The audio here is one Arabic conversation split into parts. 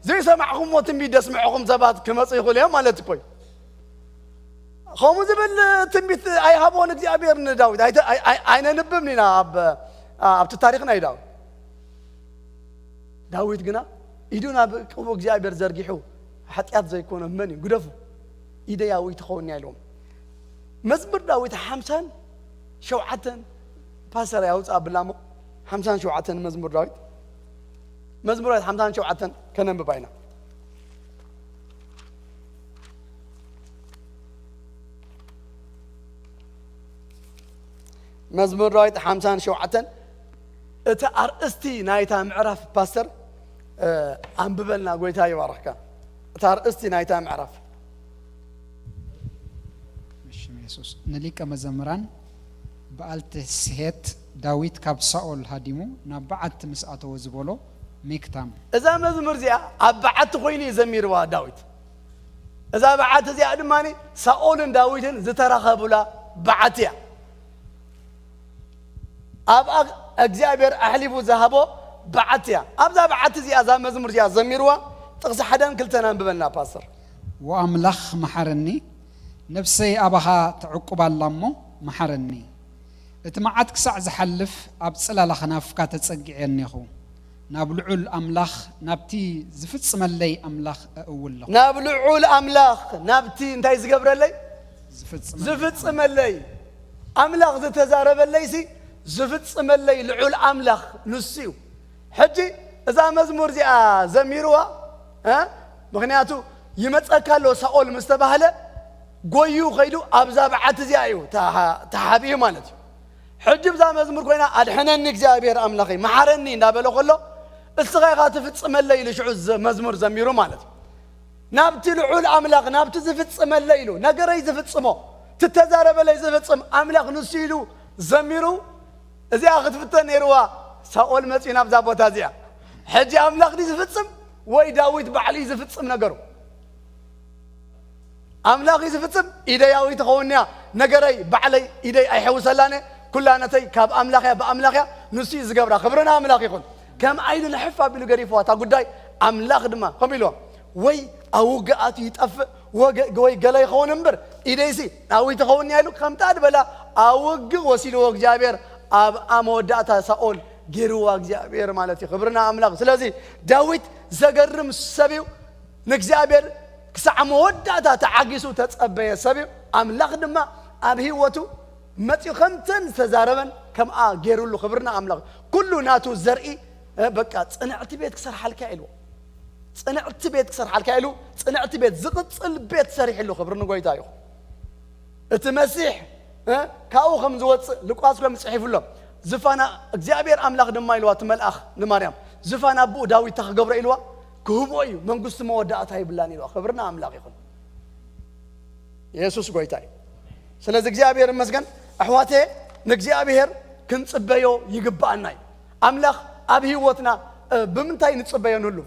زي سمعكم وتنبي دسمعكم زبات كما يقول يا مالتكوي خمو زبل تنبيت أي هابون እግዚአብሔር نداود أين نبمنينا أب تاريخنا يداود داود جنا يدونا بكم እግዚአብሔር زرقيحو حتيات زي يكون مني قدفو إيدا ياوي تخوني عليهم مزمر داود حمسان شوعتن باسر ياوز أبلامو حمسان شوعتن مزمر داود مزمور حمدان شوعتن كنن بباينا مزمور رايت حمدان شوعتن اتا ارستي نايتا معرف باستر انببلنا قويتا يباركا اتا ارستي نايتا معرف مش يسوس نليك مزمران بقالت سهيت داويد كاب ساول هاديمو نبعت مساته وزبولو ميكتام إذا مزمر زيا أبعت خويني زمير وا داويد إذا بعت زيا أدماني ساولن داويدن زترخبولا بعتيا أبا እግዚአብሔር أحلبو ذهبو بعتيا أبدا بعت زيا إذا مزمر زيا زمير وا تقص حدان كلتنا ببلنا باصر وأملخ محرني نفسي أبها تعقب اللامو محرني اتمعتك ساعة زحلف أبصلا لخنافكا تتصقعني خو نابلعول أملاخ نبتي زفت سملي أملاخ أول له نابلعول أملاخ نبتي انتي زقبر لي زفت سملي أملاخ ذا تزارب الليسي زفت سملي لعول أملاخ نسيو حجي إذا مزمور زي زميروا ها مغنياتو يمتأكلو سأول مستبهلة قويو خيدو أبزا بعت زي أيو تحابيه مالتي حجي بزا مزمور كوينا أدحنني እግዚአብሔር أملاخي محرني نابلو خلو الصغيرات تفتصم الليل شعوز مزمور زميرو مالت نابتي لعول أملاخ نابتي زفتصم الليل نقري زفتصمو تتزارب اللي زفتصم أملاخ نسيلو زميرو إذا أخذ فتن يروا سأول مسي نابزا بوتازيا حجي أملاخ دي زفتصم وي داويد بعلي زفتصم نقرو أملاخ زفتصم إيدا ياوي تخونيا نقري بعلي إيدا أيحوس اللاني كلها نتي كاب أملاخيا بأملاخيا نسي زقبرا خبرنا أملاخ يكون كم عيد الحفة بيلو قريفوا تقولي أملاخ دما خميلوا وي أوقات يتأف وي قلا يخون نمبر إيديسي أوي تخوني يالو كم تعد بلا أوق وسيلو جابير أموداتا سأول جروا جابير مالتي خبرنا أملاخ سلازي داويد زقرم سبيو نكجابير كسع موداتا تعجسو تتأبي سبيو أملاخ دما أبهي وتو متي خمتن تزاربن كم جيروا له خبرنا أملاخ كله ناتو زرقي بقى صنعت بيت كسر حالك إلو صنعت بيت كسر حالك إلو صنعت بيت زقصل بيت سريح له خبرنا قويتايو التمسيح كاو خمس وص لقاس لهم صحيف له زفانا እግዚአብሔር أملاخ دما يلوا تملأخ لمريم زفانا أبو داويد تخجبر إلوا كهبوي من قص مودات هاي بلاني لوا خبرنا أملاخ يخون يسوع قويتاي سلازي እግዚአብሔር مسجن أحواته نግዚአብሔር كنصبيو يقبأناي أملاخ أبي وطنا بمنتاي نتصبيان له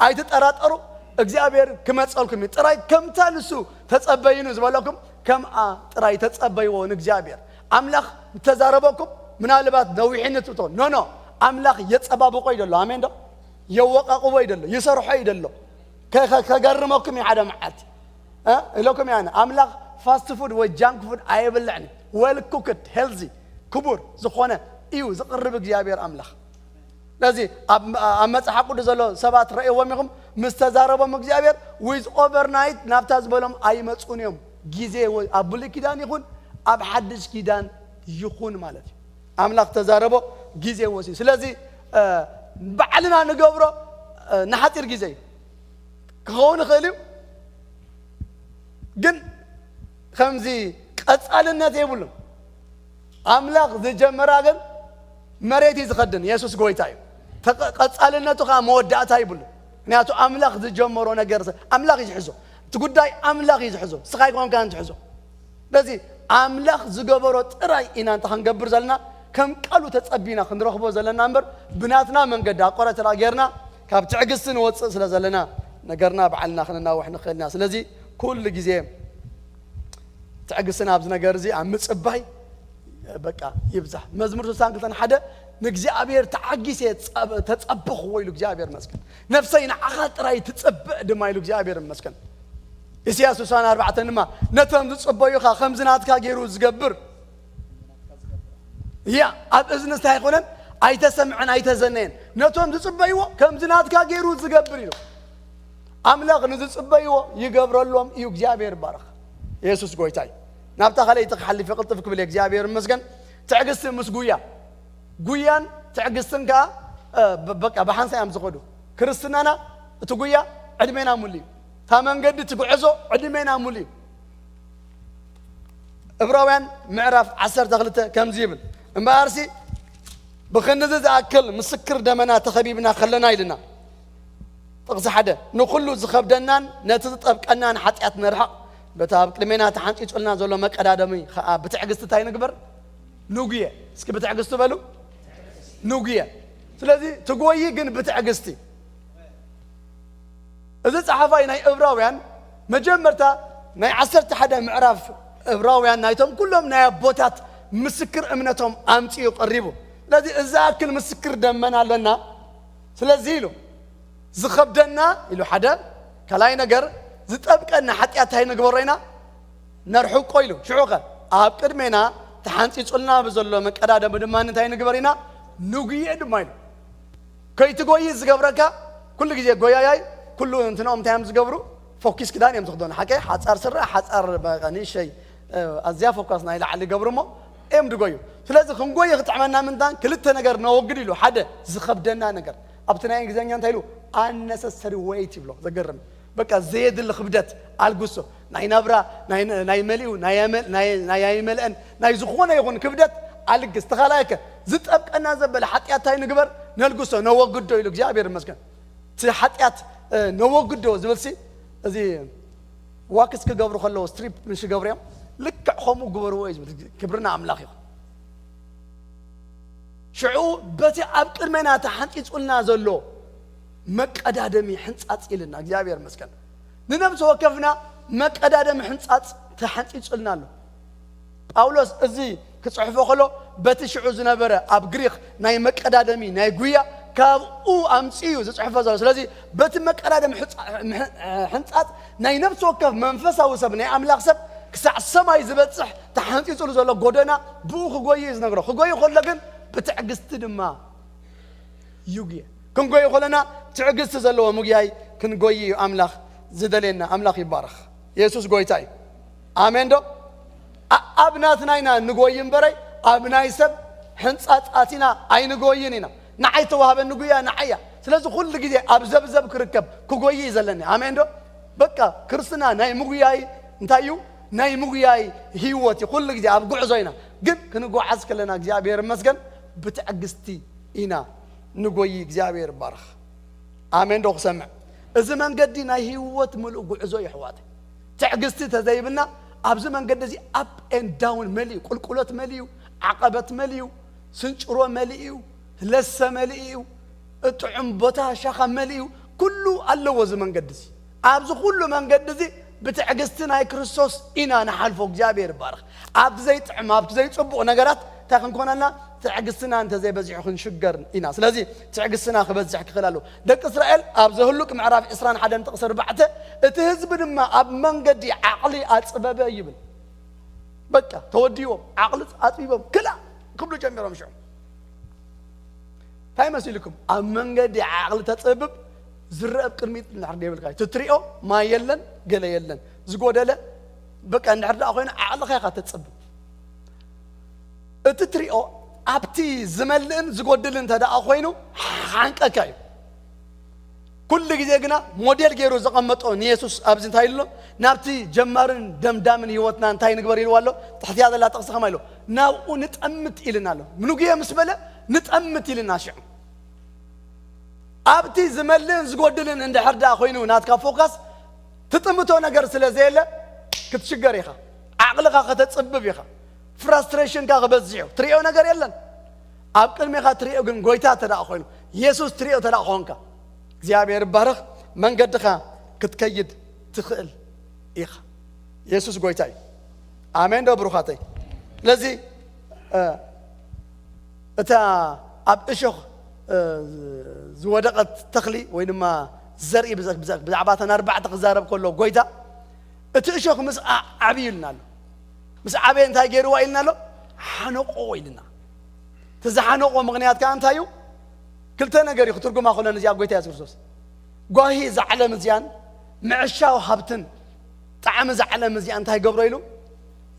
أيت تراترو እግዚአብሔር كمتصالكم تراي كم تالسو تصبينو زبالكم كم تراي تصبيون እግዚአብሔር أملاخ تزاربكم من البات دويحين تطون نو أملاخ يتصبابقوا يدلو آمين دو يوققوا يدلو يسرحوا يدلو كجرمكم يعدا معات لكم يعني أملاخ فاست فود وجانك فود أيبلعني ويل كوكت هيلزي كبر زخونة إيو زقرب እግዚአብሔር أملاخ لذي أمس حقود زلوا سبعة رأي ومهم مستزاربهم እግዚአብሔር with overnight نفتاز بلهم أي مسؤوليهم جيزة أبولي كيدان يكون أب حدش كيدان يكون مالتي أملاخ تزاربه جيزة وسي لذي بعلنا نجبره نحتير جيزة كون خليو جن خمزي أسألنا تيبولهم أملاخ ذي جمراجن مريتي زخدن يسوس قويتايو أسألنا تخا مودعتها يبولهم نياتو أملاخ ذي جمرو نجرس أملاخ يجحزو تقول داي أملاخ يجحزو سخايكم كان تحزو لذي أملاخ زجبرو تراي إن أنت هنجبر زلنا كم قالوا تتصبينا خندروح بو زلنا نمبر بناتنا من قد قرة راجرنا كابت عجسن وتصل زلنا نجرنا بعلنا خلنا وإحنا خلنا لذي كل جزء تعجسنا بزنا جرزي عم تصبي بقى يبزح مزمور سانكلتن حدا ንግዚአብሔር ተዓጊሰ ተጸብኽ ወይሉ እግዚአብሔር መስከን ነፍሰይ ንዓኻ ጥራይ ትጸብእ ድማ ኢሉ እግዚአብሔር መስከን ኢሳይያስ 64 ድማ ነቶም ዝጽበዩኻ ከምዝናትካ ገይሩ ዝገብር ያ ኣብ እዝንስታ ይኾነን ኣይተሰምዐን ኣይተዘነየን ነቶም ዝጽበይዎ ከምዝናትካ ገይሩ ዝገብር ኢሉ ኣምላኽ ንዝጽበይዎ ይገብረሎም እዩ እግዚአብሔር ባረኽ ኢየሱስ ጎይታይ ናብታ ኸለይቲ ክሓልፍ ይቕልጥፍ ክብል እግዚአብሔር መስገን ትዕግስቲ ምስ ጉያን ትዕግስትን ከዓ በቃ በሓንሳ እዮም ዝኸዱ ክርስትናና እቲ ጉያ ዕድሜና ሙሉ እዩ ታ መንገዲ ትጉዕዞ ዕድሜና ሙሉ እዩ ዕብራውያን ምዕራፍ 12 ከምዚ ይብል እምበኣርሲ ብኽንዚ ዝኣክል ምስክር ደመና ተኸቢብና ከለና ኢልና ጥቕሲ ሓደ ንኹሉ ዝኸብደናን ነቲ ዝጠብቀናን ሓጢኣት ነርሕቕ በታ ኣብ ቅድሜና ተሓንፂፁልና ዘሎ መቀዳደሚ ከዓ ብትዕግስቲ እንታይ ንግበር ንጉየ እስኪ ብትዕግስቲ በሉ ንጉየ ስለዚ ትጎይ ግን ብትዕግስቲ እዚ ጸሓፋይ ናይ ዕብራውያን መጀመርታ ናይ 11 ምዕራፍ ዕብራውያን ናይቶም ኩሎም ናይ ኣቦታት ምስክር እምነቶም ኣምፂኡ ቀሪቡ ስለዚ እዚ ኣክል ምስክር ደመና ኣለና ስለዚ ኢሉ ዝኸብደና ኢሉ ሓደ ከላይ ነገር ዝጠብቀና ሓጢኣት እንታይ ንግበሮ ኢና ነርሕቆ ኢሉ ሽዑኸ ኣብ ቅድሜና ተሓንፂፁልና ብዘሎ መቀዳደሚ ድማ እንታይ ንግበር ኢና ንጉየ ድማ ኢሉ ከይትጎይ ዝገብረካ ኩሉ ግዜ ጎያያይ ኩሉ እንትኖም እንታይ እዮም ዝገብሩ ፎኪስ ክዳን እዮም ዝኽደኑ ሓቀ ሓፃር ስራሕ ሓፃር ንእሽተይ ኣዝያ ፎካስ ናይ ላዕሊ ይገብሩ እሞ እዮም ድጎዩ ስለዚ ክንጎይ ክጥዕመና ምንታን ክልተ ነገር ነወግድ ኢሉ ሓደ ዝኸብደና ነገር ኣብቲ ናይ እንግሊዝኛ እንታይ ኢሉ unnecessary weight ይብሎ ዘገርም በቃ ዘየድሊ ክብደት ኣልጉሶ ናይ ነብራ ናይ መሊኡ ናይ ኣይመልአን ናይ ዝኾነ ይኹን ክብደት ኣልግስ ተኻላይከ ዝጠብቀና ዘበለ ሓጢኣት እንታይ ንግበር ነልግሶ ነወግዶ ኢሉ እግዚአብሔር ይመስገን እቲ ሓጢኣት ነወግዶ ዝብልሲ እዚ ዋክስ ክገብሩ ከለዎ ስትሪፕ ምሽ ገብሩ እዮም ልክዕ ከምኡ ግበርዎ እዩ ዝብል ክብርና ኣምላኽ ይኹን ሽዑ በቲ ኣብ ቅድሜና ተሓንፂፁልና ዘሎ መቀዳደሚ ሕንጻጽ ኢልና እግዚአብሔር ይመስገን ንነብስ ወከፍና መቀዳደሚ ሕንጻጽ ተሓንፂፁልና ኣሎ ጳውሎስ እዚ ክጽሕፎ ከሎ በቲ ሽዑ ዝነበረ ኣብ ግሪክ ናይ መቀዳደሚ ናይ ጉያ ካብኡ ኣምፂኡ ዝጽሕፎ ዘሎ ስለዚ በቲ መቀዳደሚ ሕንጻጽ ናይ ነብስ ወከፍ መንፈሳዊ ሰብ ናይ ኣምላኽ ሰብ ክሳዕ ሰማይ ዝበጽሕ ተሓንፂፁሉ ዘሎ ጎደና ብኡ ክጎይ ዝነግሮ ክጎይ ከሎ ግን ብትዕግስቲ ድማ ይጉየ ክንጎይ ከለና ትዕግስቲ ዘለዎ ሙግያይ ክንጎይ ኣምላኽ ዝደለየና ኣምላኽ ይባረኽ ኢየሱስ ጎይታ እዩ ኣሜን ዶ ኣብ ናትናይና ንጎይ እምበረይ ኣብ ናይ ሰብ ሕንጻጻትና ኣይንጎይን ኢና ንዓይ ተዋህበኒ ጉያ ንዓያ ስለዚ ኩሉ ግዜ ኣብ ዘብዘብ ክርከብ ክጎይ ዘለኒ ኣሜን ዶ በቃ ክርስትና ናይ ሙግያይ እንታይ እዩ ናይ ሙግያይ ህይወት ኩሉ ግዜ ኣብ ጉዕዞ ኢና ግን ክንጓዓዝ ከለና እግዚአብሔር ይመስገን ብትዕግስቲ ኢና ንጎይ እግዚአብሔር ይባረኽ ኣሜን ዶ ክሰምዕ እዚ መንገዲ ናይ ህይወት ምሉእ ጉዕዞ ይሕዋት ትዕግስቲ ተዘይብና ኣብዚ መንገዲ እዚ ኣፕ ኤንድ ዳውን መሊኡ ቁልቁለት መሊኡ ዓቐበት መሊኡ ስንጭሮ መሊኡ ለሰ መሊኡ እጥዑም ቦታ ሻኻ መሊኡ ኩሉ ኣለዎ እዚ መንገዲ እዚ ኣብዚ ኩሉ መንገዲ እዚ ብትዕግስቲ ናይ ክርስቶስ ኢና ንሓልፎ እግዚአብሔር ይባረኽ ኣብቲ ዘይጥዕም ኣብቲ ዘይፅቡቕ ነገራት እንታይ ክንኮነልና ትዕግስትና እንተዘይበዚሑ ክንሽገር ኢና ስለዚ ትዕግስትና ክበዝሕ ክኽእል ኣለዎ ደቂ እስራኤል ኣብ ዘህሉቅ ምዕራፍ 21 ጥቕሲ 4 እቲ ህዝቢ ድማ ኣብ መንገዲ ዓቕሊ ኣፅበበ ይብል በቃ ተወዲቦም ዓቕሊ ኣፅቢቦም ክላ ክብሉ ጀሚሮም ሽዑ እንታይ መሲልኩም ኣብ መንገዲ ዓቕሊ ተፅብብ ዝረአብ ቅድሚት እንድሕር ደይብልካ ትትሪኦ ማይ የለን ገለ የለን ዝጎደለ በቃ እንድሕር ደኣ ኮይኑ ዓቕልኻ ኢኻ ተፅብብ እቲ ትሪኦ ኣብቲ ዝመልእን ዝጎድልን ተደኣ ኮይኑ ሓንቀካ እዩ ኩሉ ግዜ ግና ሞዴል ገይሩ ዘቐመጦ ንየሱስ ኣብዚ እንታይ ኢሉ ናብቲ ጀማርን ደምዳምን ህይወትና እንታይ ንግበር ኢልዎ ኣሎ ትሕትያ ዘላ ጥቕሲ ከማ ኢሉ ናብኡ ንጠምት ኢልና ኣሎ ምንጉየ ምስ በለ ንጠምት ኢልና ሽዑ ኣብቲ ዝመልእን ዝጎድልን እንድሕር ደኣ ኮይኑ ናትካ ፎካስ ትጥምቶ ነገር ስለ ዘየለ ክትሽገር ኢኻ ዓቕልኻ ከተፅብብ ኢኻ ፍራስትሬሽን ካ ክበዝሑ ትሪኦ ነገር የለን ኣብ ቅድሚኻ ትሪኦ ግን ጎይታ ተደኣ ኮይኑ ኢየሱስ ትሪኦ ተደኣ ኮንካ እግዚአብሔር ይባረኽ መንገድኻ ክትከይድ ትኽእል ኢኻ ኢየሱስ ጎይታ እዩ ኣሜን ዶ ብሩኻተይ ስለዚ እታ أب إشخ زودقت تخلي وينما زرقي بزعباتنا 4 تخزارب كله قويتا اتشخ مس عبيلنا له مس عبين تاي غيروا إلنا له حنقو إلنا تزحنقو مغنيات كان تايو كلتنا غير يخطرقوا ما خلنا نزياب قويتا يا سرسوس قوهي زعلة مزيان معشاو حبتن طعم زعلة مزيان تاي قبريلو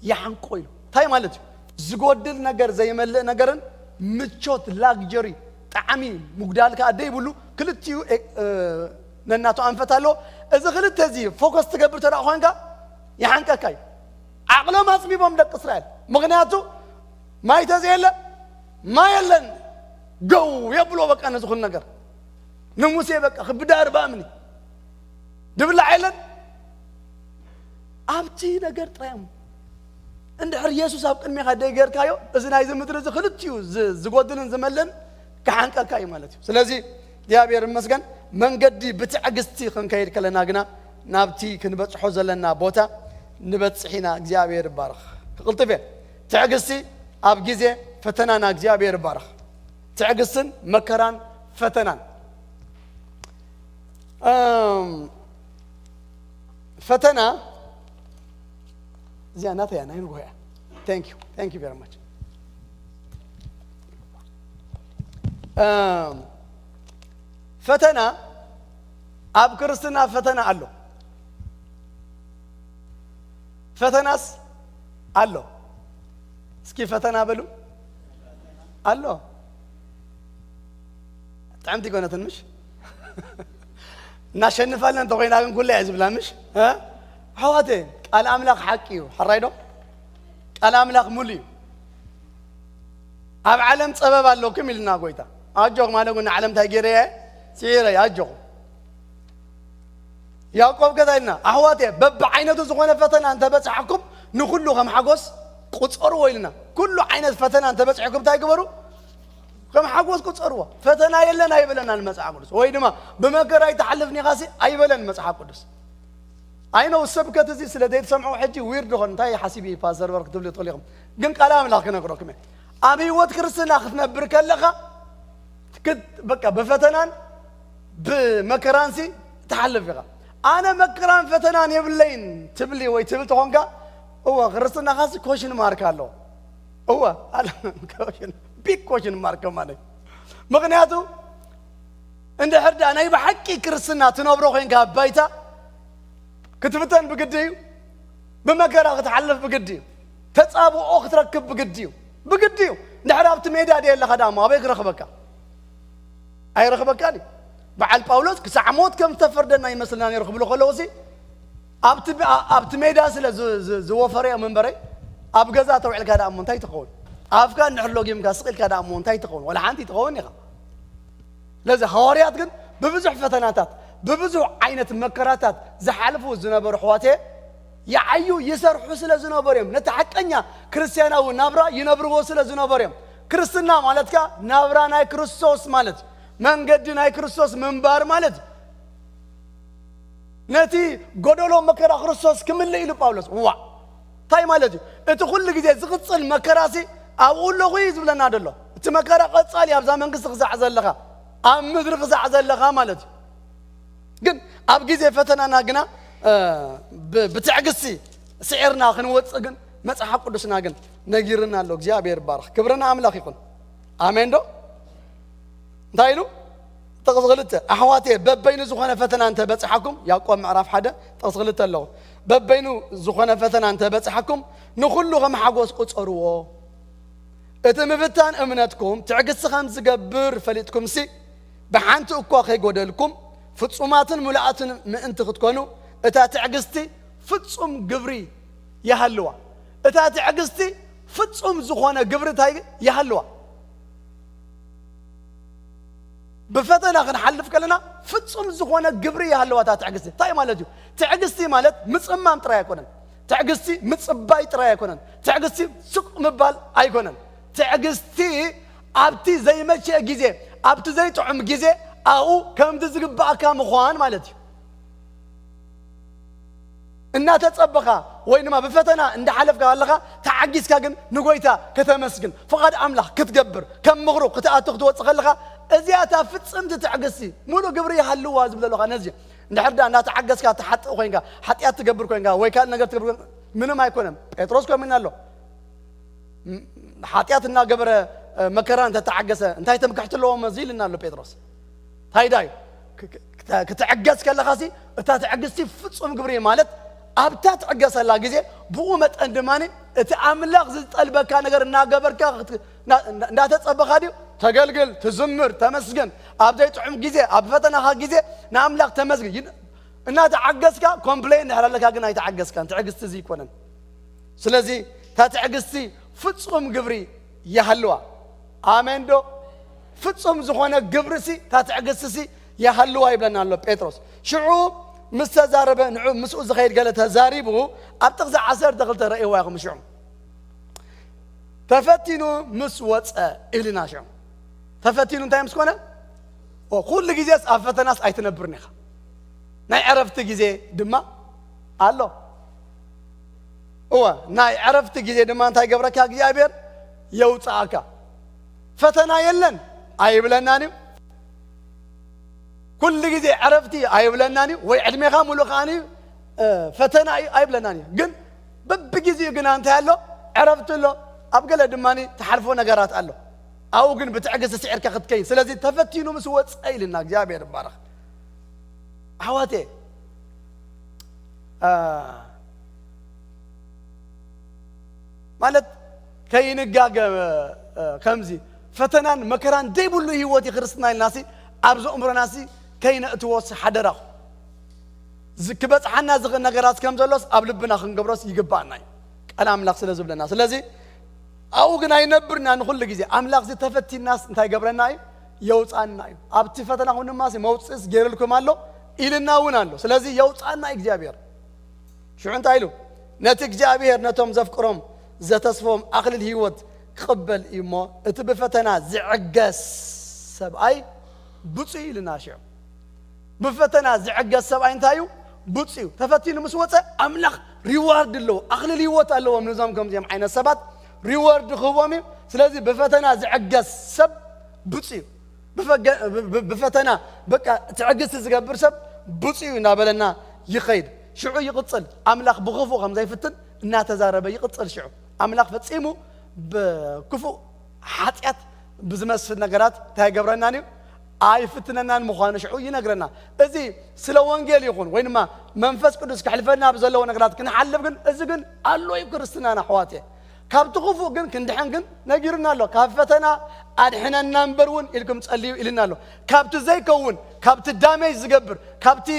يحنقو إلو تاي مالتي زقودل نجر زي ملء نجرن متشوت لاكجري طعمي مقدال كأدي بقولو كلتيو نناتو أنفتالو إذا خلت هذي فوكس تقبل ترى أخوانك يحنك كاي عقله ما سبي بملك إسرائيل مغنياتو ما يتزيل ما يلن جو يبلو بك أنا زخون نجر نموسي بك خبدار بامني دبل عيلن أبتي نجر تريم عند يسوع سابق إني خدي غير كايو إذا نايز مدرسة خلتيو زقودن زملن كحنك كاي مالتي سلازي يا بير مسكن من قدي بتعجزتي خن كاير كلنا جنا نابتي كنبت حوزل لنا بوتا نبت حينا جابير بارخ قلت فين تعجزتي أبجزة فتنانا جابير بارخ تعجزن مكران فتنان فتنا زياناتي أنا هنا قوية thank you very much فتنا أب كرستنا فتنا الله فتناس الله سكي فتنا بلو الله تعمتي كونة تنمش ناشن فعلنا تقولنا نقول لا يزبلا مش ها حواتي الأملاك حكيو حرايدو الأملاك مولي أب علم سبب الله كملنا قويتا أجوك ما لقونا علم تاجريه سيرة أجوك يعقوب كذا لنا أحواتي بب عينه تزغون فتنة أنت بس حكم نخلوهم حقوس قصروا لنا كل عينة فتنة أنت بس حكم تاجبرو كم حقوس قصروا فتنة يلا نايبلنا المسح قدس وينما بمكر يتحلفني غاسي أيبلنا المسح قدس أينه السبكة تزي سلديت سمعوا حجي ويردون تاي حسيبي فازر ورك تبلي طليقهم قن كلام لكن أقولكم أبي وتكرسنا خفنا بركلخة كد بكا بفتنان بمكرانسي تحلف فيها أنا مكران فتنان يبلين تبلي ويتبل تهونكا هو كرسنا خاص كوشن ماركالو هو كوشن بيك كوشن ماركا مالي مغنياتو عند حد أنا يبى حكي كرسنا تنبرو خين كابايتا كتفتن بقديو بمكرا تحلف بقديو تصابو أخت ركب بقديو نحرابت ميدا دي اللي خدام ما بيك رخبكا أي رخبكا لي بعد باولوس كسعموت كم تفردنا يمثلنا يرخب له خلوسي أبت ميدا سلا زوفريا من بري أبجزا توعي الكلام منتهي تقول أفكار نحلوجي مكسر الكلام منتهي تقول ولا عندي تقول نخا لذا خواريات كن ببزح فتناتات ببزح عينة مكراتات زحلفوا الزنابر حواته يعيو يسرحوا سلا زنابريم نتحكينا كريستيانا ونابرا ينبروا سلا زنابريم كريستنا مالتك نابرا ناي كريستوس مالت من قد ناي كريستوس منبار مالت نتي قدولو مكرا كريستوس كمل لي باولوس وا تاي مالتي اتخل جزي زغصل مكراسي اقول له غيز بلا نادلو انت مكرا قصال يابزا منقص خزع زلخا ام مدر خزع زلخا مالتي قن اب جزي فتنانا قنا بتعقسي سعرنا خنوص قن مصحف قدسنا قن نغيرنا له እግዚአብሔር ባርክ ክብርና አምላክ ይሁን አሜን ዶ ታይሉ ተغزغلت احواتي ببين زخونه فتن انت بصحكم يعقوب معرف حدا تغزغلت له ببين زخونه فتن انت بصحكم نخلهم حقوس قصروا اتمفتان امنتكم تعقس خمس زغبر فليتكم سي بحانت اكو خيغودلكم فصوماتن ملاتن من انت تكونوا اتا تعقستي فصوم غبري يحلوا اتا تعقستي فصوم زخونه غبرتاي يحلوا بفتنا خنحلف كلنا فصوم زخونه غبري يحلوا اتا تعقستي طيب مالتي تعقستي مالت مصمام طرا يكونن تعقستي مصباي طرا يكونن تعقستي سوق مبال ايكونن تعقستي ابتي زي ماشي غزي ابتي زي طعم غزي او كم تزغبا كام خوان مالتي الناس تصبخا وينما بفتنا عند حلف قال لها تعجز كاجن نقويتا كتمسجن فقد أملاح كتجبر كم مغروق كتأتخ دوت خلها أزياتا فتسمت تعجزي مولو قبري هاللواز بلا لغة نزيه نحردا أن تعجز كات حتى وينجا حتى يتجبر كوينجا ويكان نقدر تجبر منو ما يكونم بطرس كم من الله حتياتنا قبر مكران تتعجز انت هيتم كحت له مزيل لنا له بطرس هاي داي كتعجز كلا خاسي تتعجزتي فتسم قبري مالت أبتات عجز الله جزء بقومة عندماني تعمل لغز قلبك كان غير ناقبر كا نا تتصبخ هذه تقلقل تزمر تمسجن أبدأ تعم جزء أبفتنا ها جزء نعم لغ تمسجن إن تعجز كا كومبلين على لك هاجنا يتعجز كان تعجز تزي كونن سلزي تتعجزتي فتسم قبري يهلوا آمين دو فتسم زخانة قبرسي تتعجزتي يهلوا يبلنا الله بطرس شعوب مستزاربه نعوم مسؤول زخير قالت هزاريبه أبتغز عسر دخلت رأي واقم شعوم تفتينو مسوت إلينا شعوم تفتينو انت يمسكونا وكل جزيس أفت ناس أيتنبرنيخ ناي عرفت جزي دما الله هو ناي عرفت جزي دما انت قبرك يا جابر يوصاكا فتنا يلن أيبلناني كل جزء عرفتي أيبلناني ويعلمي خام ولقاني فتنا أيبلناني جن ببجزء جن أنت هلو عرفت له أبقى لدماني تحرفوا نجارات قال له أو جن بتعجز السعر كخد كين سلازي تفتينه مسوات أيل الناس جابير بارخ حواتي مالت كين الجاج خمزي فتنان مكران ديبوا له هوتي خرسنا الناسي أبزو أمر ناسي كين أتوس حدرا زكبت حنا زغ نجارات كم زلص قبل بنا خنجبرس يجباناي أنا أملاك سلازب للناس لذي أو جنا ينبرنا نقول لك إذا أملاك زي تفتي الناس نتاي قبرناي يوت عناي أبتي فتنا هون ماسي موتس جير لكم مالو إلنا ونالو سلازي يوت عناي إجابير شو أنت قايلو نتك جابير نتوم زفكرهم زتصفهم أخل الهيوت قبل إيما اتبفتنا زعجس سبعي بتصي لنا شيء بفتنا زعجس سبعين تايو بتصي تفتين مسوته أملاك ريوارد له أخل الهيوت الله من نظامكم زي معنا سبات ريوارد خوامي سلازي بفتنا زعجس سب بتصي بفتنا بقى تعجز تزقبر سب بتصي نابلنا يخيد شعو يقتصل أملاك بغفو خم زي فتن إنها تزارب يقتصل شعو أملاك فتسيمو بكفو حاتيات بزمس في النقرات تاي قبرناني آي فتننا المخانة شعو ينقرنا إذي سلوان قيل يقول وينما منفس قدس كحلفنا بزلو نقرات كنا حلف قن إذي قن قالوا يبكرستنا نحواتي كاب تخوفوا قن كندحن قن نجرنا له كافتنا أدحنا نمبرون إلكم تسأليو إلنا له كاب تزاي كون كاب تدامي زقبر كاب تي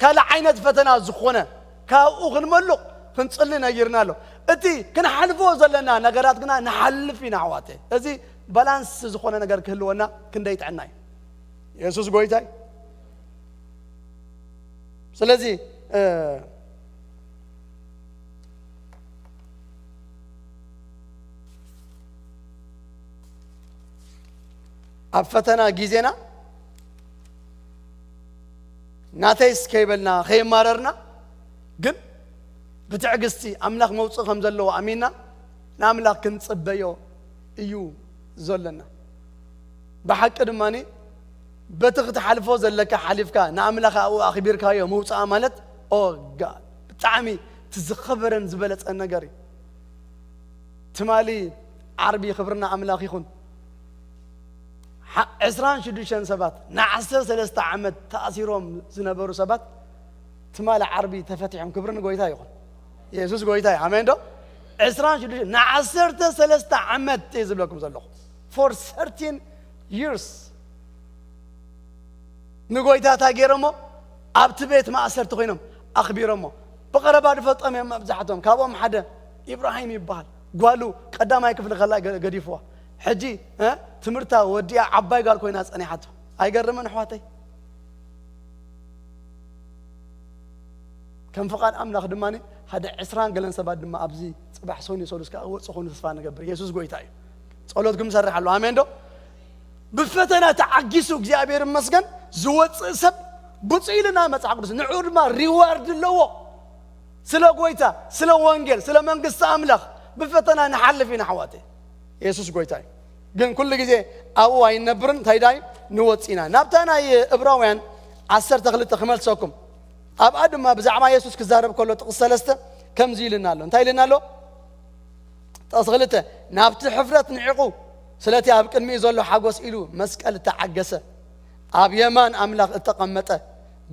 كلا عينة فتنا زخونة كأغن ملق فنسألي نجرنا له أتي كنا حلفوا زلنا نقرات كنا نحلف في نحواتي إذي بالانس زخونة نقر كلونا كنديت عناي يسوع قويتاي سلازي أفتنا جيزنا ناتيس كيبلنا خيم ماررنا جن بتعجزتي أملاك موصق خمزلو أمينا ناملاك كنت صبيو إيو زلنا بحق دماني بتغت حلفو زلك حلفك ناملاك أو أخبيرك هاي موصق عملت أو جاد تعمي تزخبرن زبلت النجاري تمالي عربي خبرنا أملاك يخون عسران شدوشان سبات نعسر سلسة عمد تأثيرهم زنبرو سبات تمال عربي تفتحهم كبرنا قويتاي يقول يسوس قويتاي عمين دو عسران شدوشان نعسر سلسة عمد تيزب لكم زلوخ for 13 years نقويتا تاقيرمو أبتبيت ما أسر تخينهم أخبيرمو بقربا رفضهم يما بزحتهم كابوهم حدا إبراهيم يبال قالوا قدام هاي كفل غلاء قديفوا حجي ها تمرتا وديا عباي قال كوي ناس أنا حتى أيقرمن حواتي كم فقط أملاك دماني هذا عسران قلنا سباد دم أبزي صباح سوني سولس كأول سخون تصفان قبر يسوس قويتاي صلواتكم سرح الله آمين دو بفتنا تعجسوا جابير مسكن زوت سب بتصيلنا ما تعقدس نعود ما ريوارد اللو ስለ ጎይታ ስለ ወንጌል ስለ መንግስት አምላኽ በፈተና ንሓልፊና حواتي ኢየሱስ ጎይታይ ግን ኩሉ ግዜ አው አይነብርን ታይዳይ ንወጽና ናብታና ዕብራውያን 12 ክመልሰኩም ኣብ ኣድማ ብዛዕባ ኢየሱስ ክዛረብ ከሎ ጥቅስ 3 ከምዚ ይልናሎ እንታይ ይልናሎ ጥቅስ 2 ናብቲ ሕፍረት ንዕቁ ስለቲ ኣብ ቅድሚኡ ዘሎ ሓጎስ ኢሉ መስቀል ተዓገሰ ኣብ የማን ኣምላኽ እተቀመጠ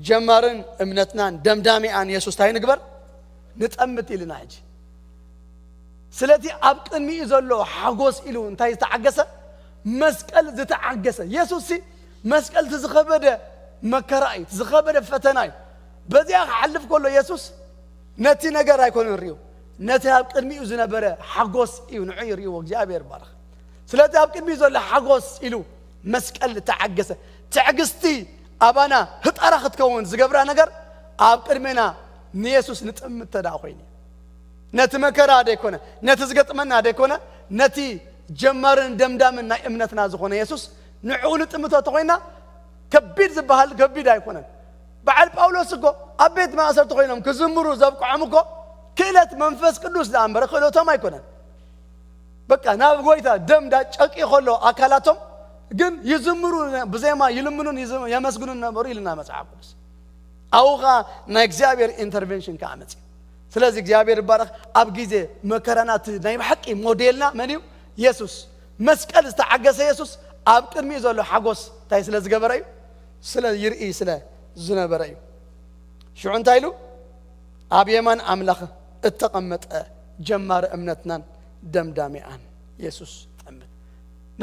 ጀማርን እምነትናን ደምዳሚኣን ኢየሱስ ታይ ንግበር ንጠምት ኢልና ሕጂ ስለቲ ኣብ ቅድሚኡ ዘሎ ሓጎስ ኢሉ እንታይ ተዓገሰ መስቀል ዝተዓገሰ ኢየሱስ መስቀል ዝኸበደ መከራይ ዝኸበደ ፈተናይ በዚያ ሓልፍ ከሎ ኢየሱስ ነቲ ነገር ኣይኮነን ሪኡ ነቲ ኣብ ቅድሚኡ ዝነበረ ሓጎስ እዩ ንዑ ሪኡ እግዚአብሔር ባረኽ ስለቲ ኣብ ቅድሚኡ ዘሎ ሓጎስ ኢሉ መስቀል ተዓገሰ ትዕግስቲ ኣባና ህጣራ ክትከውን ዝገብራ ነገር ኣብ ቅድሜና ንኢየሱስ ንጥምት ተዳ ኮይኒ ነቲ መከራ ደይኮነ ነቲ ዝገጥመና ደይኮነ ነቲ ጀማርን ደምዳምን ናይ እምነትና ዝኾነ ኢየሱስ ንዑ ንጥምት ተኮይና ከቢድ ዝበሃል ከቢድ ኣይኮነን በዓል ጳውሎስ እኮ ኣብ ቤት ማእሰርቲ ኮይኖም ክዝምሩ ዘብቅዖም እኮ ክእለት መንፈስ ቅዱስ ዳንበረ ክእለቶም ኣይኮነን በቃ ናብ ጎይታ ደምዳ ጨቂ ከሎ አካላቶም ግን ይዝምሩ በዘማ ይልምኑን የመስግኑን ነበሩ ይልና መጽሐፍ ቅዱስ አውጋ ናይ እግዚአብሔር ኢንተርቬንሽን ካመጽ ስለዚህ እግዚአብሔር ባረክ ኣብ ጊዜ መከራናት ናይ በሐቂ ሞዴልና መንዩ ኢየሱስ መስቀል ዝተዓገሰ ኢየሱስ ኣብ ቅድሚ ዘሎ ሓጎስ ታይ ስለ ዝገበረዩ ስለ ይርኢ ስለ ዝነበረዩ ሽዑ እንታይሉ ኣብ የማን ኣምላኽ እተቀመጠ ጀማር እምነትናን ደምዳሚኣን ኢየሱስ ጠምት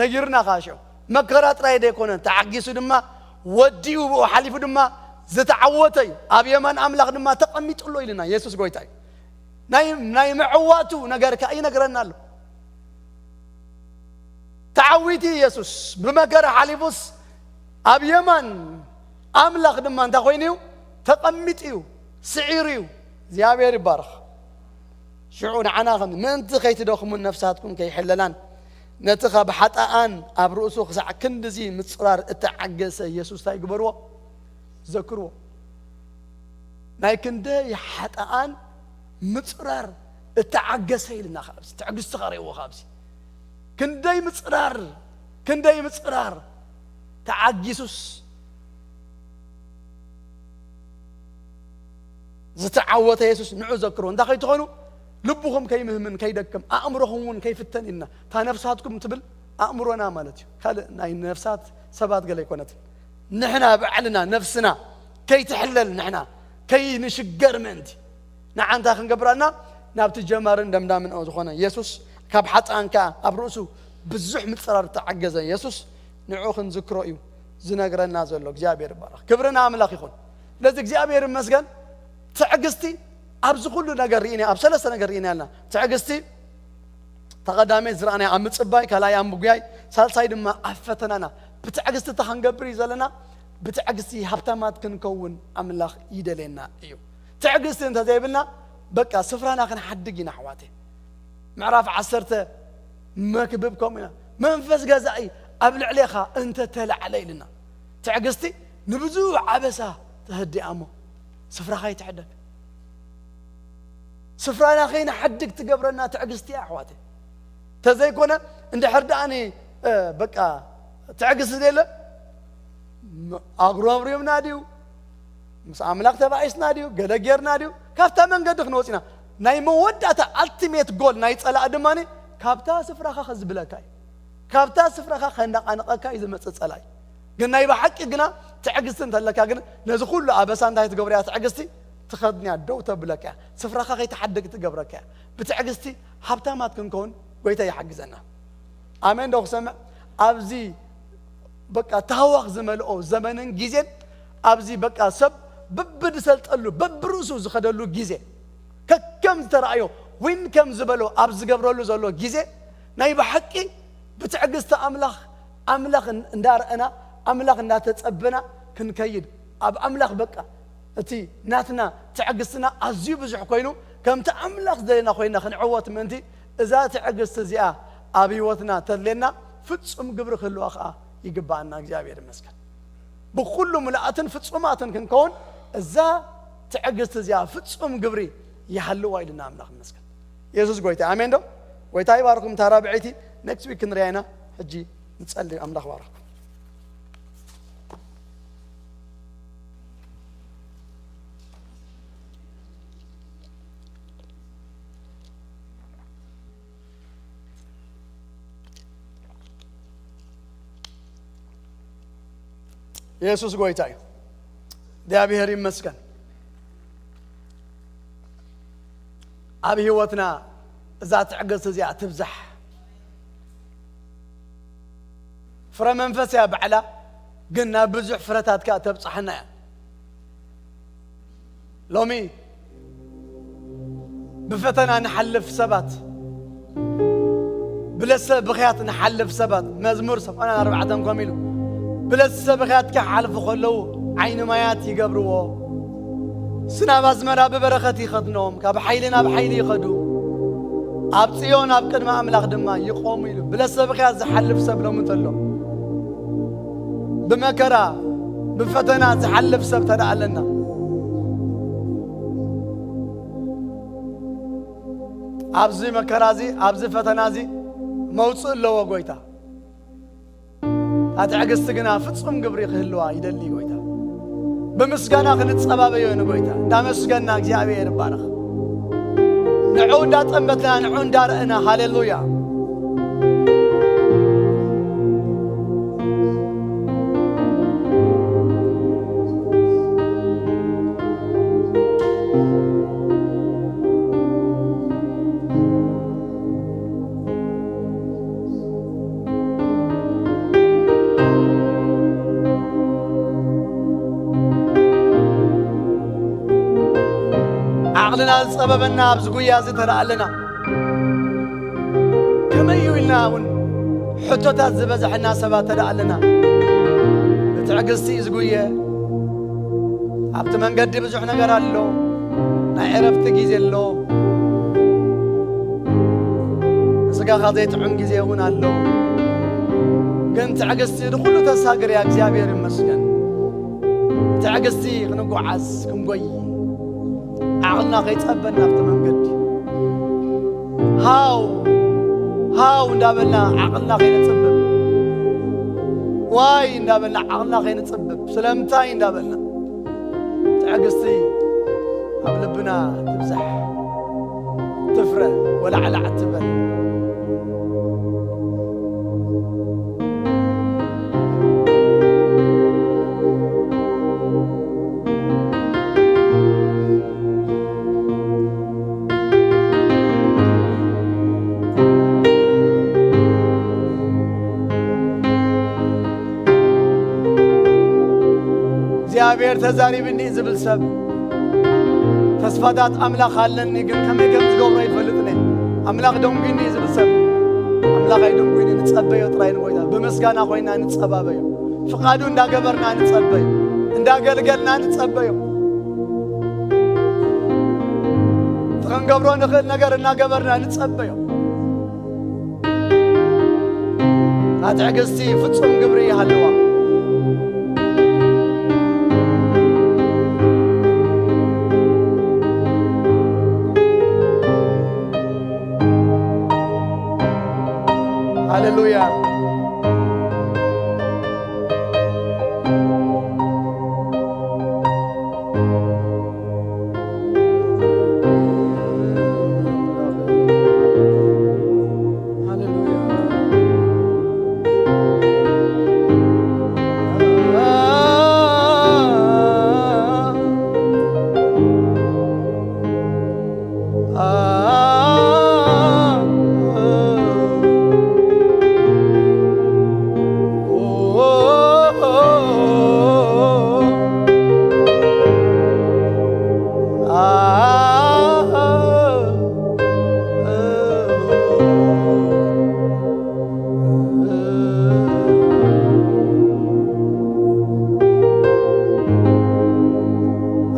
ነጊርና ካሽው መከራ ጥራይ ደይኮነ ተዓጊሱ ድማ ወዲኡ ሓሊፉ ድማ ዝተዓወተይ ኣብ የማን ኣምላኽ ድማ ተቀሚጥሎ ኢልና ኢየሱስ ጎይታይ ናይ መዕዋቱ ነገር ከይ ነገረና ኣሎ تعويت يسوس بمكر حليفوس أب يمن أملاك دم أنت خوينيو تقمتيو سعيريو زيابير بارخ شعون عناهم من تخيت دوخم من نفساتكم كي حللان نتخب حتى أن أبرؤسو خزع كندزي متصرار التعجس يسوس تاي قبروا ذكروا لكن ده حتى أن متصرار التعجس لنا خابس تعجس صغاري وخابس كنداي مصرار تعجسوس زتعوت يسوس نعو ذكروا انت خي تخونوا لبكم كي مهمن كي دكم امرهم كيف تننا تا نفساتكم تبل امرنا مالتي قال ناي نفسات سبات قال يكونت نحنا بعلنا نفسنا كي تحلل نحنا كي نشجر منتي نعم تا خنقبرنا نابت جمارن دمدامن او زخونه يسوس كاب حتى أنك أبرؤسو بزح متصرر تعجز يسوس نعوخن ذكره إيو زنقرنا زلو እግዚአብሔር ባረክ ክብርና አምላክ ይሁን ለዚህ እግዚአብሔር ይመስገን تعجزتي أبز كل نجاريني أبسلس نجاريني أنا تعجزتي تقدامي زرعنا عم تصباي كلا يا مبجاي سالسايد ما أفتنا بتعجزتي تهنجبري زلنا بتعجزتي هبتمات كنكون أملاخ يدلنا إيو تعجزتي أنت زيبلنا بقى سفرنا خن حدقي نحواتي معرف عسرته ما كببكم هنا منفس جزائي قبل عليها أنت تلع علينا تعجزتي نبذو عبسة تهدي أمه سفرة خاي تعدك سفرة خينا حدك تقبرنا تعجزتي يا أخواتي تزيكونا عند حرداني بقى تعجز ليلة أغرام ريم ناديو مس عملاق تبعيس ناديو قدقير ناديو كافتا من قدخ نوتنا ناي مودة التيميت جول ناي تسأل أدماني كابتا سفرة خا خز بلاكاي كابتا سفرة خا خندق أنقاكاي إذا ما تسألي قلنا يبقى حق قلنا تعجزت أنت لك قلنا نزخول له أبسان ده تقبريها تعجزتي تخدني الدوتة بلاكا سفرة خا خي تحدك تقبرك بتعجزتي حبتا ما تكون كون ويتا يحجزنا آمين دوخ سمع أبزي بقى تهوخ زملؤ زمن جيزين أبزي بقى سب ببد سلطلو ببروسو زخدلو جيزين كم ترأيو وين كم زبلو أبز قبرلو زلو جيزة ناي بحكي بتعجزت أملاخ ندار أنا أملاخ ناتت أبنا كن كيد أب أملاخ بقى أتي ناتنا تعجزتنا أزيب زحكينو كم تأملاخ زينا خوينا خن عوات منتي إذا تعجزت زيا أبي وتنا تلنا فتسم قبر خلو أخا يقبعنا جابير مسكن بكل ملأتن فتسماتن كن كون إذا تعجزت زيا فتسم قبري يحلو وايدنا أملاك مسكن يسوع قويته آمين دو قويته يباركم ترابعتي next week نرينا هجي نسأل أملاك بارك يسوع قويته ده أبي هريم مسكن أبي هوتنا ذات عقص زي تفزح فرا منفس يا بعلا قلنا بزح فرتات كاتب صحنا لومي بفتنا نحلف سبات بلس بخيات نحلف سبات مزمور سب أنا 4 كاميلو بلس بخيات كحلف خلو عين مايات يقبروه سنا بازمرا ببركتي خدنهم كاب حيلنا بحيلي خدو اب صيون اب قدما املاك دما يقوم يلو بلا سبخ زحلف سب لو متلو بمكرا بفتنا زحلف سب تدعلنا ابزي مكرازي ابزي فتنازي موصل لو غويتا اتعقست غنا فصم قبري خلوا يدلي غويتا بمسغانا خنصبابيو نغويتا دامسغنا እግዚአብሔር ባረክ نعو دا طمتنا نعو دارنا هاليلويا عقلنا سببنا بزقويا زترا لنا كما يقولناون حتوتات زبزحنا سبات ترا لنا بتعقستي زقويا عبت من قد بزح نغير الله عرفت غيزي الله سقا خذيت عن غيزي هون الله كنت عقستي كله تساقر يا እግዚአብሔር ይመስገን تعقستي نقعس كمقوي عقلنا غيتقبلنا في منقد هاو ندابلنا عقلنا غينتصبب واي ندابلنا عقلنا غينتصبب سلامتاي ندابلنا تعقستي قبلبنا تمزح تفرق ولا على عتبل እግዚአብሔር ተዛሪ ብኒ ዝብል ሰብ ተስፋታት አምላክ አለኒ ግን ከመይ ከም ዝገብሮ ይፈልጥኒ አምላክ ደንጉኒ ዝብል ሰብ አምላክ አይደንጉኒ ንጸበዮ ጥራይን ኮይና በመስጋና ኮይና ንጸባበዮ ፍቃዱ እንዳገበርና ንጸበዮ እንዳገልገልና ንጸበዮ ተንገብሮ ንኽእል ነገር እናገበርና ንጸበዮ አትዕግስቲ ፍጹም ግብሪ ይሃልዋ Hallelujah.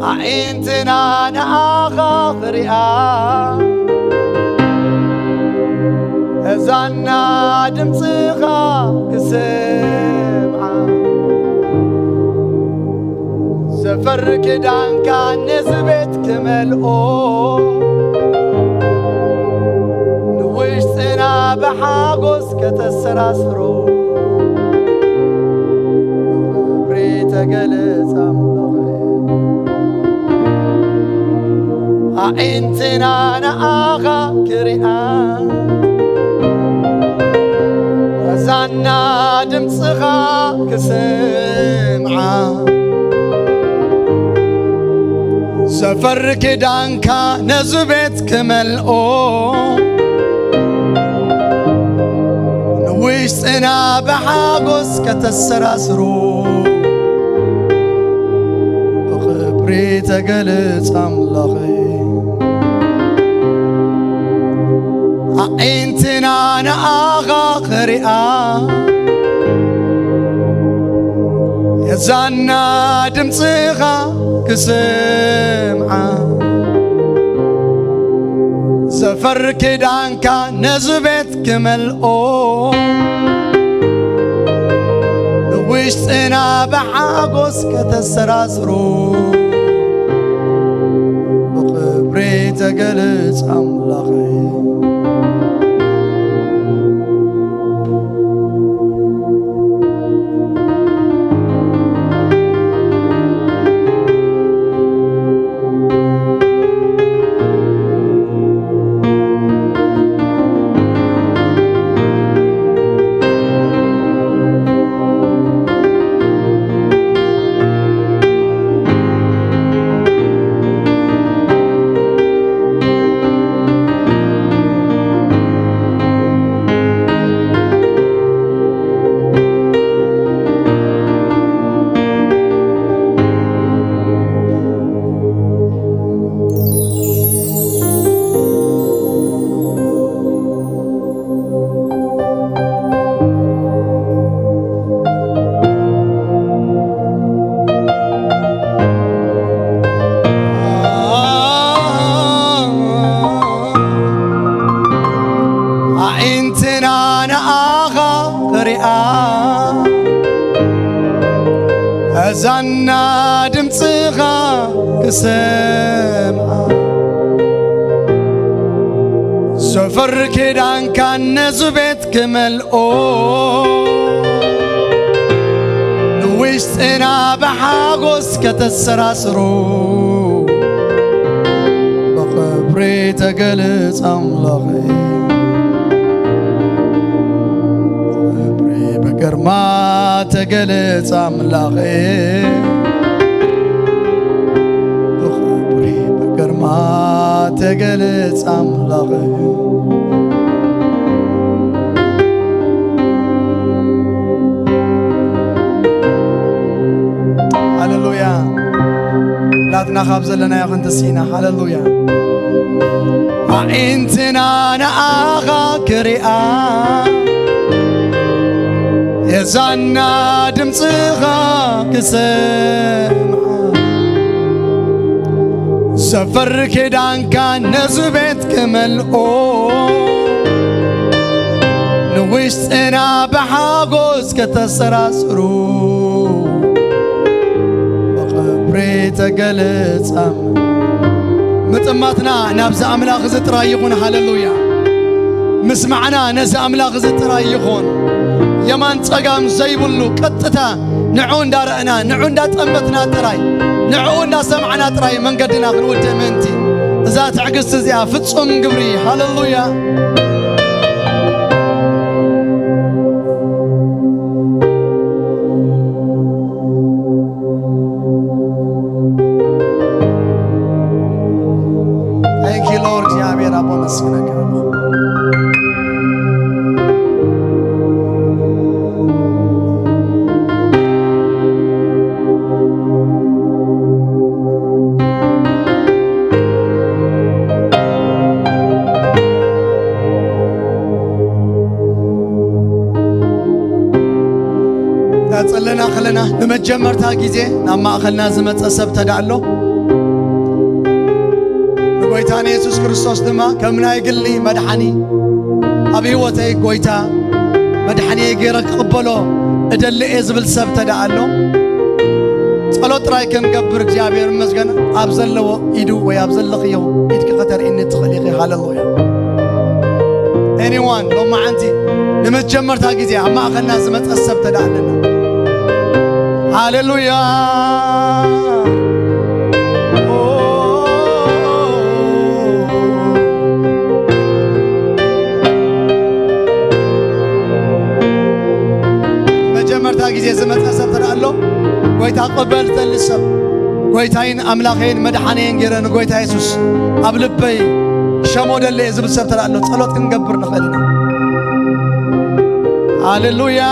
عينتنا نآخرها زعنا دمصها كسمعة زفر كدان كان نزبت كملقو نوش سنا بحاقوس كتسراسرو بريت قلت أملغي عينتنا نآغا كريان زانا دمصغا كسمعا زفر كدانكا نزبت كملقو نوش سنا بحاقوس كتسراسرو بخبري تقلت أملغي عينتنا نآغا خريئا يزانا دمصغا كسمعا زفر كدانكا نزبت كملقو نوشت انا بحاقوس كتسراسرو بخبري تقلت أملغي زانا دمصغا كسمعا زفر كدان كان نزبت كملقو نوشت انا بحاقوس كتسراسرو بخبري تقلت أملغي بقرما تقلت أملغي بخبري بقرما تقلت أملغي هللويا لا تنخاب زلنا يا خنت سينا هللويا عينتنا نآغا كريئا يزانا دمصغا كسمعا سفر كدان كان نزبت كملقو نوشت انا بحاقوس كتسراسرو بخبري تقلت متماتنا نابز أملاخ زترايخون هللويا مسمعنا نزا أملاخ زترايخون يمان تقام زيبلو كتتا نعون دارنا نعون دا تأمتنا تراي نعون دا سمعنا تراي من قدنا غنود منتي ذات عقست زيا فتصم قبري هللويا Thank you Lord يا أبي رب ومسكنك تصلنا خلنا نمجمر تاجيزه نما أخلنا زمت أسب تدعله قويتاني يسوع كريستوس دما كمنا يقول لي مدحني أبي وتي قويتا مدحني يجيرك قبله أدل إزبل سب تدعله ጸሎት ጥራይ ክንገብር እግዚአብሔር ይመስገን ኣብ ዘለዎ ኢዱ ወይ ኣብ ዘለኽዮ ኢድክ ከተርእኒ ትኽእል ኢኺ ሃሌሉያ anyone ሎማዓንቲ ንመጀመርታ ጊዜ ኣብ ማእኸልና ዝመፀ ሰብ ተዳእለና ሃሌሉያ መጀመርታ ጊዜ ዝመፀ ሰብ ተዳእሎ ጎይታ ቅበል ዘልስ ሰብ ጎይታይን ኣምላኸይን መድሓነይን ገይረ ንጎይታ ኢየሱስ ኣብ ልበይ ሸሞደለ ዝብል ሰብ ተዳእሎ ጸሎት ክንገብር ንኽእል ኢና ሃሌሉያ